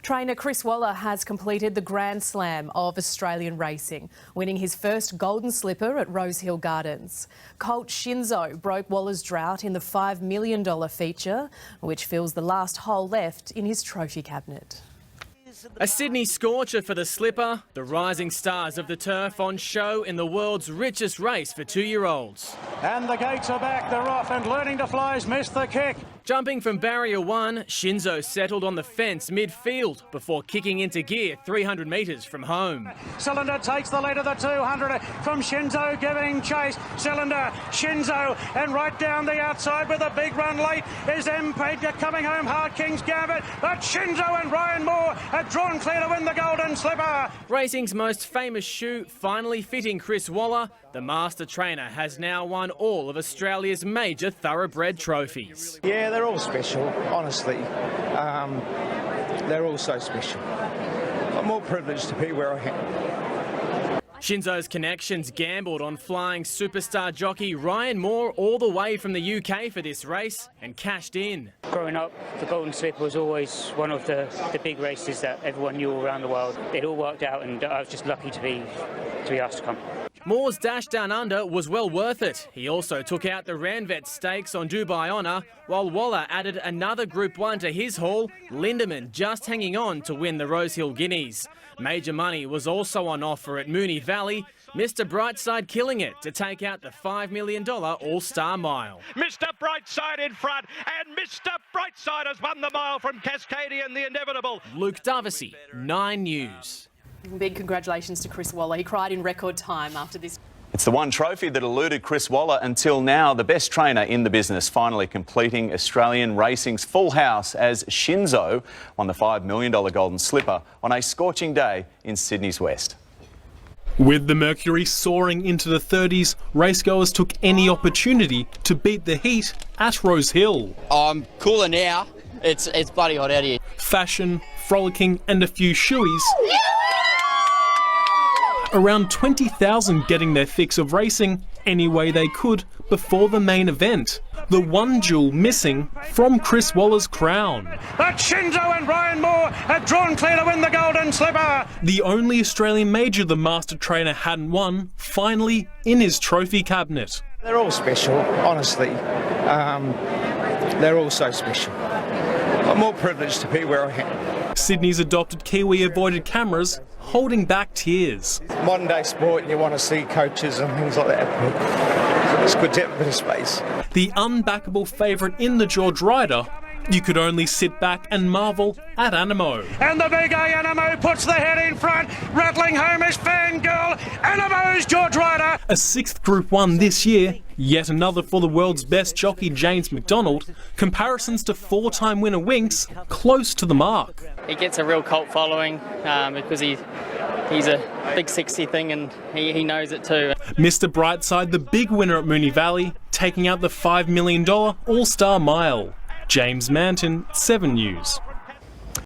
Trainer Chris Waller has completed the Grand Slam of Australian racing, winning his first Golden Slipper at Rosehill Gardens. Colt Shinzo broke Waller's drought in the $5 million feature, which fills the last hole left in his trophy cabinet. A Sydney scorcher for the slipper, the rising stars of the turf on show in the world's richest race for 2-year-olds. And the gates are back, they're off, and Learning to Fly's missed the kick. Jumping from barrier 1, Shinzo settled on the fence midfield before kicking into gear 300 metres from home. Cylinder takes the lead of the 200 from Shinzo giving chase. Cylinder, Shinzo, and right down the outside with a big run late is MP coming home hard, King's Gambit. But Shinzo and Ryan Moore have drawn clear to win the Golden Slipper. Racing's most famous shoe finally fitting Chris Waller, the master trainer has now won all of Australia's major thoroughbred trophies. Yeah, they're all special, honestly. They're all so special. I'm more privileged to be where I am. Shinzo's connections gambled on flying superstar jockey Ryan Moore all the way from the UK for this race and cashed in. Growing up, the Golden Slipper was always one of the big races that everyone knew around the world. It all worked out and I was just lucky to be asked to come. Moore's dash down under was well worth it. He also took out the Ranvet Stakes on Dubai Honour, while Waller added another Group 1 to his haul, Lindemann just hanging on to win the Rosehill Guineas. Major money was also on offer at Moonee Valley, Mr Brightside killing it to take out the $5 million All-Star Mile. Mr Brightside in front, and Mr Brightside has won the mile from Cascadian, the inevitable. Luke Dovesey, 9 News. Big congratulations to Chris Waller. He cried in record time after this. It's the one trophy that eluded Chris Waller until now, the best trainer in the business, finally completing Australian racing's full house as Shinzo won the $5 million Golden Slipper on a scorching day in Sydney's west. With the mercury soaring into the 30s, racegoers took any opportunity to beat the heat at Rosehill. I'm cooler now. It's bloody hot out here. Fashion, frolicking and a few shoeies. Around 20,000 getting their fix of racing any way they could before the main event. The one jewel missing from Chris Waller's crown. But Shinzo and Ryan Moore have drawn clear to win the Golden Slipper. The only Australian major the master trainer hadn't won, finally in his trophy cabinet. They're all special, honestly. They're all so special. I'm more privileged to be where I am. Sydney's adopted Kiwi avoided cameras, holding back tears. Modern day sport, and you want to see coaches and things like that. It's good to have a bit of space. The unbackable favourite in the George Ryder, you could only sit back and marvel at Anamoe. And the big A Anamoe puts the head in front, rattling home his fangirl. Anamoe's George Ryder. A 6th Group 1 this year, yet another for the world's best jockey James McDonald. Comparisons to 4-time winner Winks, close to the mark. He gets a real cult following because he's a big 60 thing and he knows it too. Mr Brightside, the big winner at Moonee Valley, taking out the $5 million All-Star Mile. James Manton, 7 News.